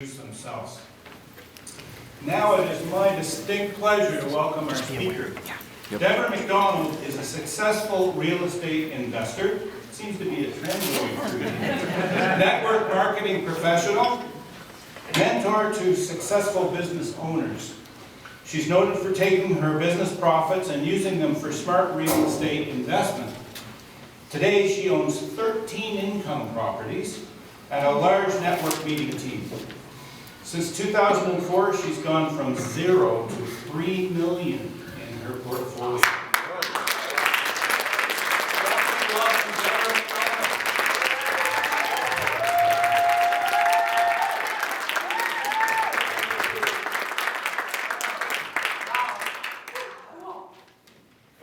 Themselves. Now it is my distinct pleasure to welcome our speaker. Deborah McDonald is a successful real estate investor, seems to be a trend going through, network marketing professional, mentor to successful business owners. She's noted for taking her business profits and using them for smart real estate investment. Today she owns 13 income properties and a large network meeting team. Since 2004, she's gone from 0 to 3 million in her portfolio.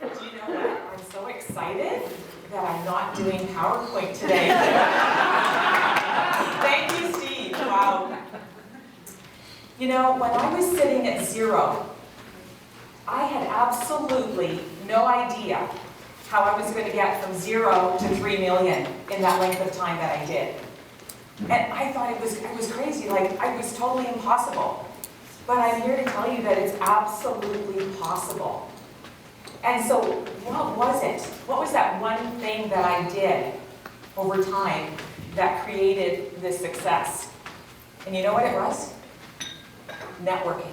Do you know what? I'm so excited that I'm not doing PowerPoint today. Thank you, Steve. Wow. You know, when I was sitting at 0, I had absolutely no idea how I was going to get from 0 to 3 million in that length of time that I did. And I thought it was crazy, like it was totally impossible. But I'm here to tell you that it's absolutely possible. And so, what was it? What was that one thing that I did over time that created this success? And you know what it was? Networking.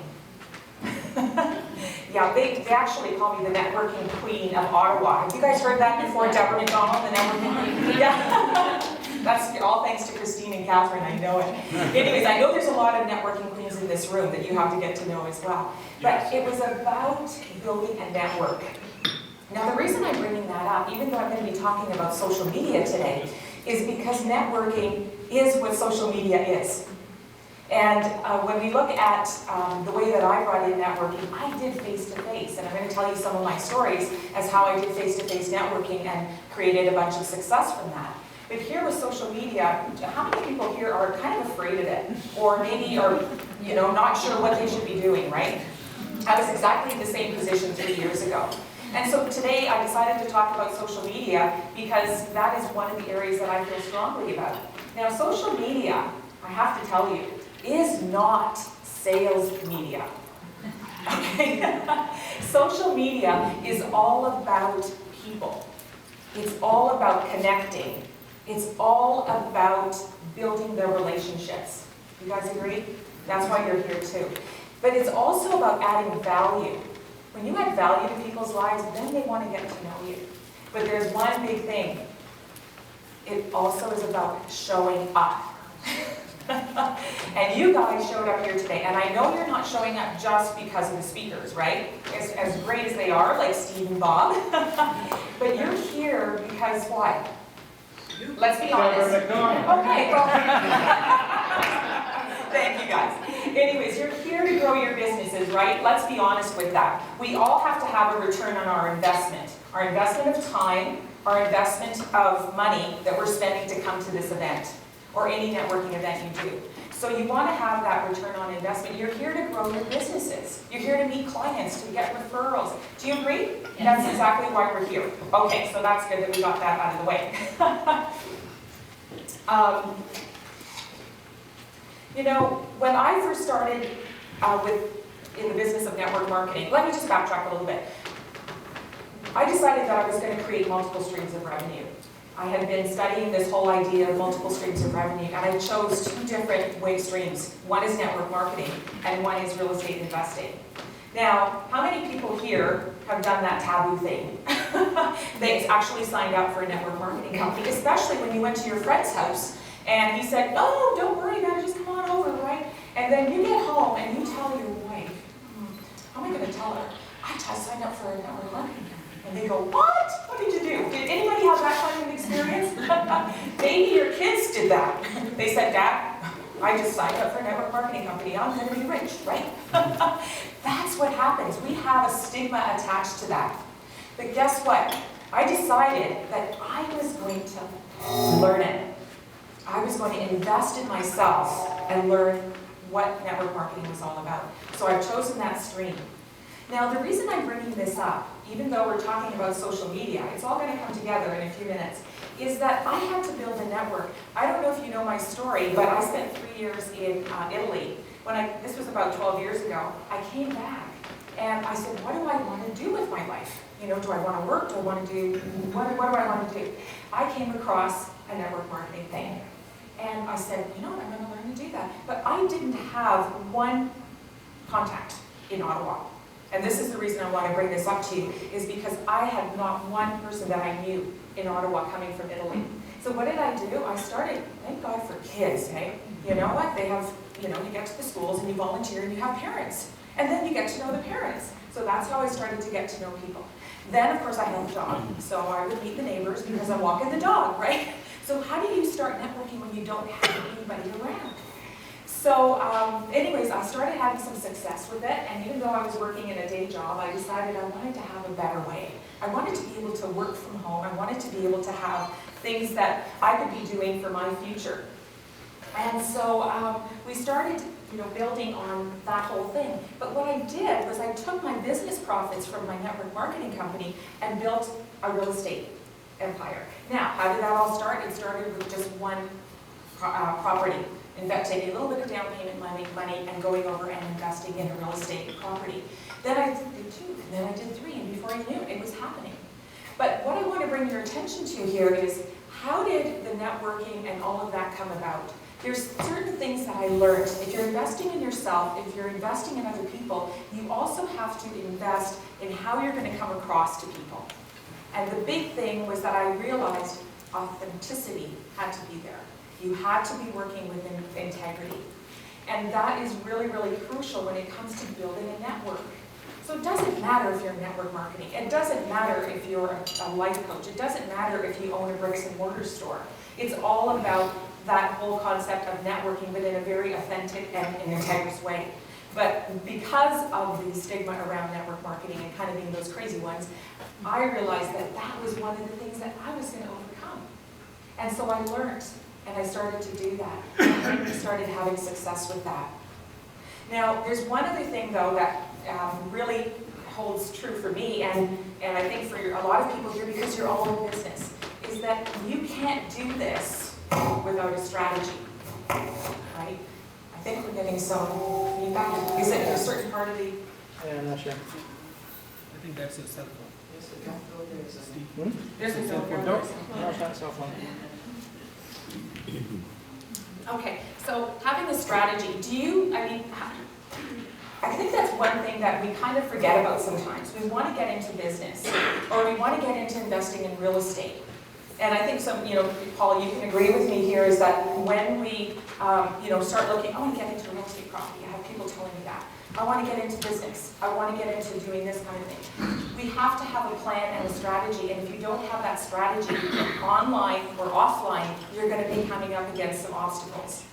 Yeah, they actually call me the networking queen of Ottawa. Have you guys heard that before? Deborah McDonald, the networking queen? Yeah. That's all thanks to Christine and Catherine, I know it. Anyways, I know there's a lot of networking queens in this room that you have to get to know as well. But it was about building a network. Now the reason I'm bringing that up, even though I'm going to be talking about social media today, is because networking is what social media is. And when we look at the way that I brought in networking, I did face-to-face. And I'm going to tell you some of my stories as how I did face-to-face networking and created a bunch of success from that. But here with social media, how many people here are kind of afraid of it? Or maybe are, not sure what they should be doing, right? I was exactly in the same position 3 years ago. And so today I decided to talk about social media because that is one of the areas that I feel strongly about. Now social media, I have to tell you, is not sales media. Okay? Social media is all about people. It's all about connecting. It's all about building their relationships. You guys agree? That's why you're here too. But it's also about adding value. When you add value to people's lives, then they want to get to know you. But there's one big thing. It also is about showing up. And you guys showed up here today, and I know you're not showing up just because of the speakers, right? As great as they are, like Steve and Bob. But you're here because what? Let's be honest. Okay, well, thank you guys. Anyways, you're here to grow your businesses, right? Let's be honest with that. We all have to have a return on our investment. Our investment of time, our investment of money that we're spending to come to this event, or any networking event you do. So you want to have that return on investment. You're here to grow your businesses. You're here to meet clients, to get referrals. Do you agree? Yes. That's exactly why we're here. Okay, so that's good that we got that out of the way. When I first started in the business of network marketing, let me just backtrack a little bit. I decided that I was going to create multiple streams of revenue. I had been studying this whole idea of multiple streams of revenue, and I chose 2 different wave streams. One is network marketing, and one is real estate investing. Now, how many people here have done that taboo thing? They actually signed up for a network marketing company, especially when you went to your friend's house, and he said, "Oh, don't worry about it, just come on over," right? And then you get home, and you tell your wife, how am I going to tell her? I just signed up for a network marketing company. And they go, "What? What did you do? Did anybody have that kind of experience?" Maybe your kids did that. They said, "Dad, I just signed up for a network marketing company. I'm going to be rich," right? That's what happens. We have a stigma attached to that. But guess what? I decided that I was going to learn it. I was going to invest in myself and learn what network marketing was all about. So I've chosen that stream. Now, the reason I'm bringing this up, even though we're talking about social media, it's all going to come together in a few minutes, is that I had to build a network. I don't know if you know my story, but I spent 3 years in Italy. This was about 12 years ago. I came back and I said, what do I want to do with my life? You know, do I want to work? Do I want to do, what do I want to do? I came across a network marketing thing. And I said, you know what, I'm going to learn to do that. But I didn't have one contact in Ottawa. And this is the reason I want to bring this up to you, is because I had not one person that I knew in Ottawa coming from Italy. So what did I do? I started, thank God for kids, hey? You know what, they have, you know, you get to the schools and you volunteer and you have parents. And then you get to know the parents. So that's how I started to get to know people. Then, of course, I had a dog. So I would meet the neighbors because I'm walking the dog, right? So how do you start networking when you don't have anybody around? So anyways, I started having some success with it, and even though I was working in a day job, I decided I wanted to have a better way. I wanted to be able to work from home. I wanted to be able to have things that I could be doing for my future. And so we started, you know, building on that whole thing. But what I did was I took my business profits from my network marketing company and built a real estate empire. Now, how did that all start? It started with just one property. In fact, taking a little bit of down payment money and going over and investing in a real estate property. Then I did 2, and then I did 3, and before I knew it, it was happening. But what I want to bring your attention to here is, how did the networking and all of that come about? There's certain things that I learned. If you're investing in yourself, if you're investing in other people, you also have to invest in how you're going to come across to people. And the big thing was that I realized authenticity had to be there. You had to be working with integrity. And that is really, really crucial when it comes to building a network. So it doesn't matter if you're network marketing. It doesn't matter if you're a life coach. It doesn't matter if you own a bricks and mortar store. It's all about that whole concept of networking, but in a very authentic and integrous way. But because of the stigma around network marketing and kind of being those crazy ones, I realized that that was one of the things that I was going to overcome. And so I learned, and I started to do that. And I started having success with that. Now, there's one other thing, though, that really holds true for me, and I think for a lot of people here, because you're all in business, is that you can't do this without a strategy, right? I think we're getting some feedback. Is it a certain part of the... Yeah, I'm not sure. I think that's a cell phone. There's a cell phone. No, it's not a cell phone. Okay, so having a strategy, I think that's one thing that we kind of forget about sometimes. We want to get into business, or we want to get into investing in real estate. And I think Paul, you can agree with me here, is that when we, start looking, I want to get into real estate property. I have people telling me that. I want to get into business. I want to get into doing this kind of thing. We have to have a plan and a strategy, and if you don't have that strategy, online or offline, you're going to be coming up against some obstacles.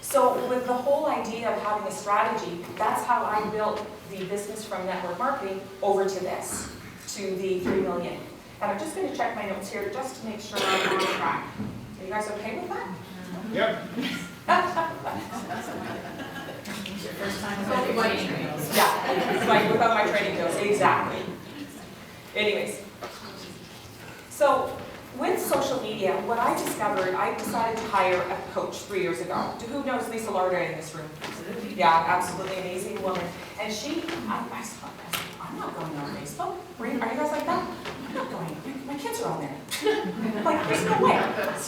So with the whole idea of having a strategy, that's how I built the business from network marketing over to this, to the 3 million. And I'm just going to check my notes here just to make sure I'm on track. Are you guys okay with that? Yep. First time without your training wheels. Yeah, it's like without my training wheels, exactly. Anyways, so with social media, what I discovered, I decided to hire a coach 3 years ago. Who knows Lisa Larder in this room? Yeah, absolutely amazing woman. And I saw, I'm not going on Facebook. Are you guys like that? I'm not going. My kids are on there. Like, there's no way.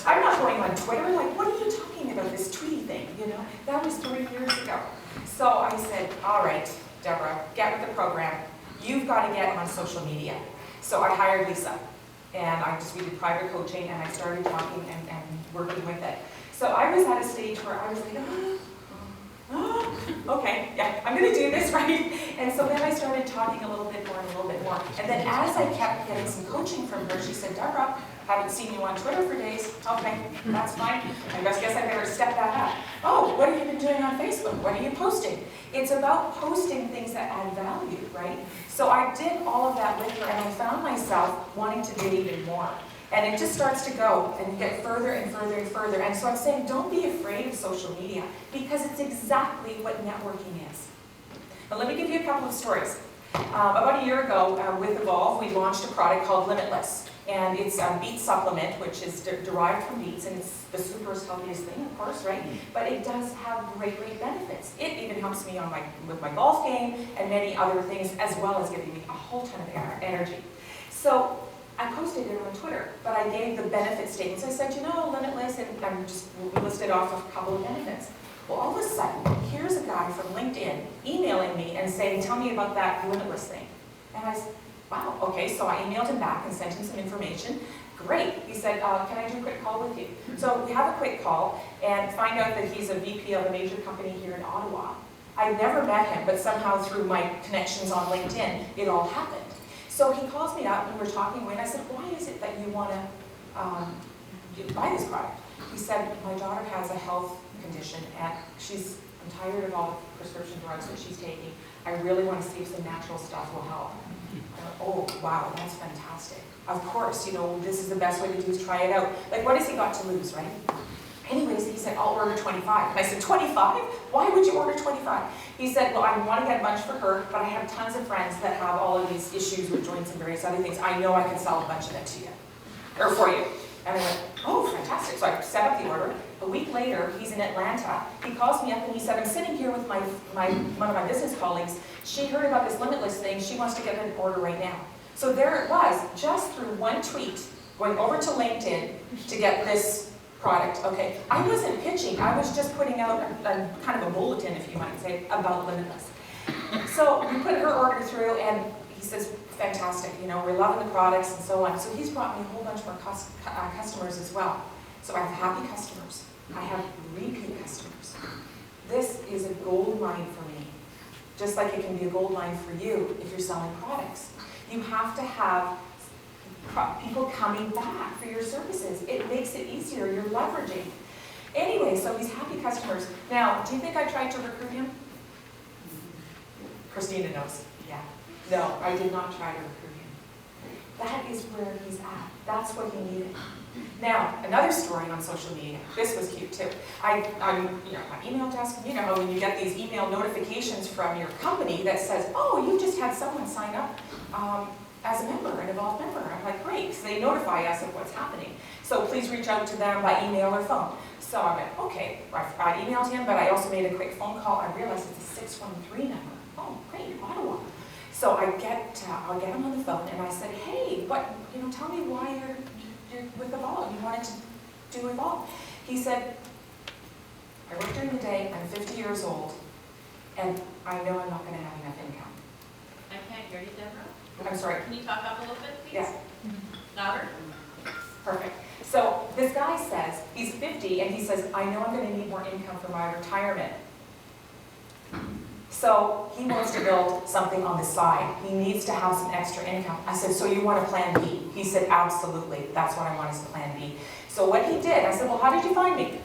I'm not going on Twitter. Like, what are you talking about, this tweety thing? You know, that was 3 years ago. So I said, all right, Deborah, get with the program. You've got to get on social media. So I hired Lisa. And we did private coaching, and I started talking and working with it. So I was at a stage where I was like, okay, yeah, I'm going to do this, right? And so then I started talking a little bit more and a little bit more. And then as I kept getting some coaching from her, she said, Deborah, haven't seen you on Twitter for days. Okay, that's fine. I guess I better step that up. Oh, what have you been doing on Facebook? What are you posting? It's about posting things that add value, right? So I did all of that with her, and I found myself wanting to do even more. And it just starts to go and get further and further and further. And so I'm saying, don't be afraid of social media, because it's exactly what networking is. But let me give you a couple of stories. About a year ago, with Evolve, we launched a product called Limitless. And it's a beet supplement, which is derived from beets, and it's the superest healthiest thing, of course, right? But it does have great, great benefits. It even helps me on with my golf game and many other things, as well as giving me a whole ton of energy. So I posted it on Twitter, but I gave the benefit statements. I said, you know, limitless, and I just listed off a couple of benefits. Well, all of a sudden, here's a guy from LinkedIn emailing me and saying, tell me about that limitless thing. And I said, wow, okay, so I emailed him back and sent him some information. Great. He said, can I do a quick call with you? So we have a quick call and find out that he's a VP of a major company here in Ottawa. I never met him, but somehow through my connections on LinkedIn, it all happened. So he calls me up and we're talking away, and I said, why is it that you want to buy this product? He said, my daughter has a health condition and I'm tired of all the prescription drugs that she's taking. I really want to see if some natural stuff will help. Oh, wow, that's fantastic. Of course, you know, this is the best way to do is try it out. Like, what has he got to lose, right? Anyways, he said, I'll order 25. And I said, 25? Why would you order 25? He said, well, I want to get a bunch for her, but I have tons of friends that have all of these issues with joints and various other things. I know I can sell a bunch of it to you, or for you. And I went, oh, fantastic. So I set up the order. A week later, he's in Atlanta. He calls me up and he said, I'm sitting here with one of my business colleagues. She heard about this limitless thing. She wants to get an order right now. So there it was, just through one tweet, going over to LinkedIn to get this product. Okay, I wasn't pitching. I was just putting out a kind of a bulletin, if you might say, about limitless. So we put her order through, and he says, fantastic, you know, we're loving the products and so on. So he's brought me a whole bunch more customers as well. So I have happy customers. I have repeat customers. This is a gold mine for me, just like it can be a gold mine for you if you're selling products. You have to have people coming back for your services. It makes it easier. You're leveraging. Anyway, so he's happy customers. Now, do you think I tried to recruit him? Christina knows. Yeah. No, I did not try to recruit him. That is where he's at. That's what he needed. Now, another story on social media. This was cute too. I'm my email desk, you know, when you get these email notifications from your company that says, oh, you just had someone sign up as a member, an involved member. I'm like, great, because they notify us of what's happening. So please reach out to them by email or phone. So I went, okay, I emailed him, but I also made a quick phone call. I realized it's a 613 number. Oh, great, Ottawa. So I'll get him on the phone, and I said, hey, tell me why you're with Evolve. You wanted to do Evolve. He said, I work during the day, I'm 50 years old, and I know I'm not going to have enough income. I can't hear you, Deborah. I'm sorry. Can you talk up a little bit, please? Yes. Louder. Perfect. So this guy says, he's 50, and he says, I know I'm going to need more income for my retirement. So he wants to build something on the side. He needs to have some extra income. I said, so you want a plan B? He said, absolutely. That's what I want is a plan B. So what he did, I said, well, how did you find me?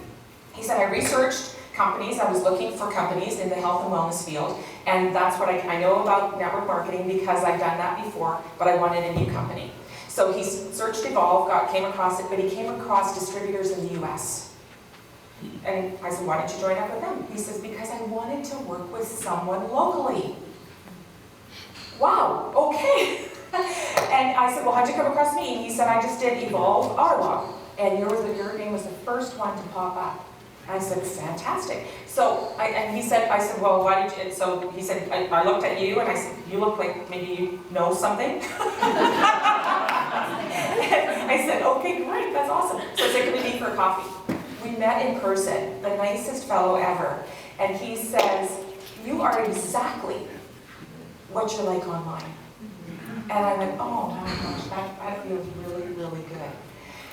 He said, I researched companies. I was looking for companies in the health and wellness field. And that's what I know about network marketing because I've done that before, but I wanted a new company. So he searched Evolve, came across it, but he came across distributors in the US. And I said, why don't you join up with them? He says, because I wanted to work with someone locally. Wow, okay. And I said, well, how'd you come across me? And he said, I just did Evolve Ottawa. And your name was the first one to pop up. And I said, fantastic. So, I said, well, why did you, so he said, I looked at you and I said, you look like maybe you know something. I said, okay, great, that's awesome. So I said, can we meet for a coffee? We met in person, the nicest fellow ever. And he says, you are exactly what you're like online. And I went, oh my gosh, that feels really, really good.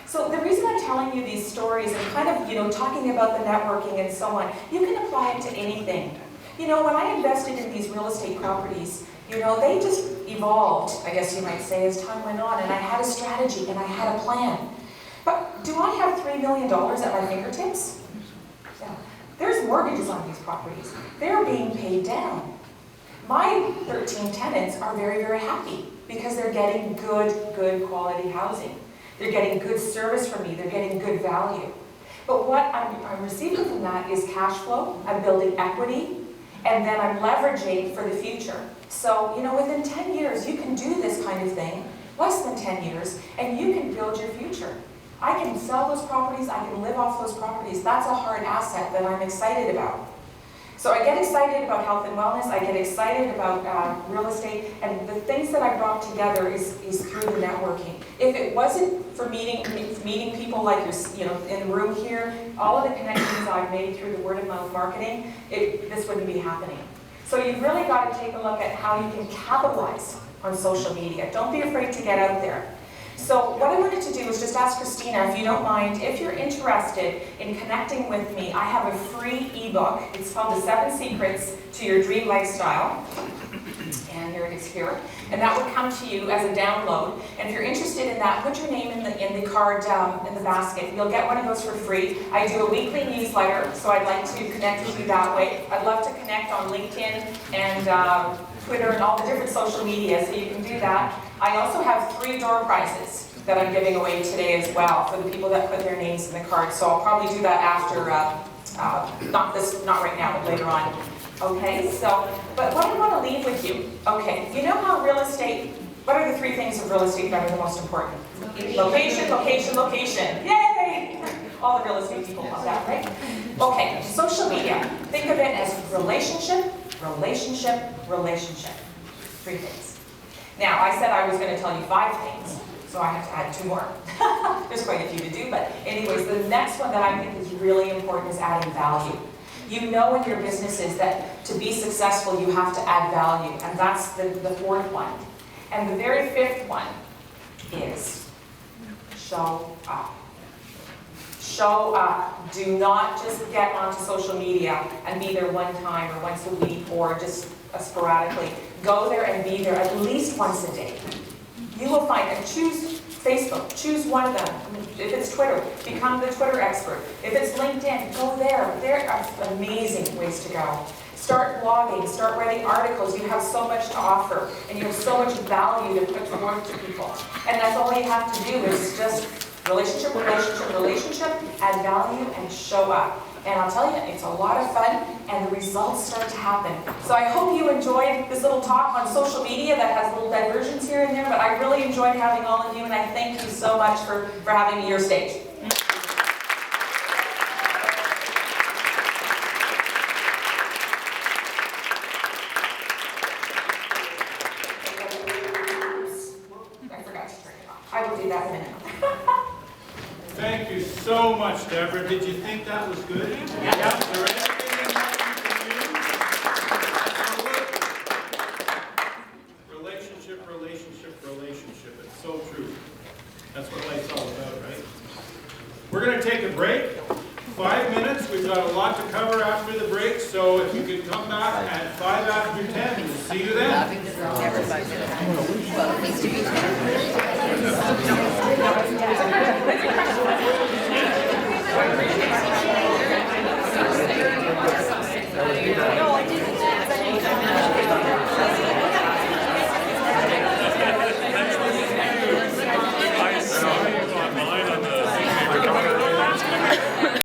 So the reason I'm telling you these stories and kind of, talking about the networking and so on, you can apply it to anything. When I invested in these real estate properties, they just evolved, I guess you might say, as time went on. And I had a strategy and I had a plan. But do I have $3 million at my fingertips? Yeah. There's mortgages on these properties. They're being paid down. My 13 tenants are very, very happy because they're getting good quality housing. They're getting good service from me. They're getting good value. But what I'm receiving from that is cash flow. I'm building equity. And then I'm leveraging for the future. So, within 10 years, you can do this kind of thing less than 10 years, and you can build your future. I can sell those properties, I can live off those properties. That's a hard asset that I'm excited about. So I get excited about health and wellness, I get excited about real estate, and the things that I brought together is through the networking. If it wasn't for meeting people like you're, in the room here, all of the connections I've made through the word of mouth marketing, this wouldn't be happening. So you've really got to take a look at how you can capitalize on social media. Don't be afraid to get out there. So what I wanted to do is just ask Christina, if you don't mind, if you're interested in connecting with me, I have a free ebook. It's called The 7 Secrets to Your Dream Lifestyle. And here it is here. And that would come to you as a download. And if you're interested in that, put your name in the card in the basket. You'll get one of those for free. I do a weekly newsletter, so I'd like to connect with you that way. I'd love to connect on LinkedIn and Twitter and all the different social media, so you can do that. I also have 3 door prizes that I'm giving away today as well for the people that put their names in the card. So I'll probably do that after, not right now, but later on. Okay, so, but what I want to leave with you, okay, you know how real estate, what are the 3 things of real estate that are the most important? Location, location, location. Yay! All the real estate people love that, right? Okay, social media. Think of it as relationship, relationship, relationship. 3 things. Now, I said I was going to tell you 5 things, so I have to add 2 more. There's quite a few to do, but anyways, the next one that I think is really important is adding value. You know in your businesses that to be successful, you have to add value, and that's the 4th one. And the very 5th one is show up. Show up. Do not just get onto social media and be there one time or once a week or just sporadically. Go there and be there at least once a day. You will find that. Choose Facebook. Choose one of them. If it's Twitter, become the Twitter expert. If it's LinkedIn, go there. There are amazing ways to go. Start blogging. Start writing articles. You have so much to offer, and you have so much value to put forward to people. And that's all you have to do is just relationship, relationship, relationship, add value, and show up. And I'll tell you, it's a lot of fun, and the results start to happen. So I hope you enjoyed this little talk on social media that has little diversions here and there, but I really enjoyed having all of you, and I thank you so much for having me your stage. I forgot to turn it off. I will do that in a minute. Thank you so much, Deborah. Did you think that was good? Yeah. Is there anything in that you can use? Relationship, relationship, relationship. It's so true. That's what life's all about, right? We're going to take a break. 5 minutes. We've got a lot to cover after the break, so if you could come back at 5 after 10, we'll see you then.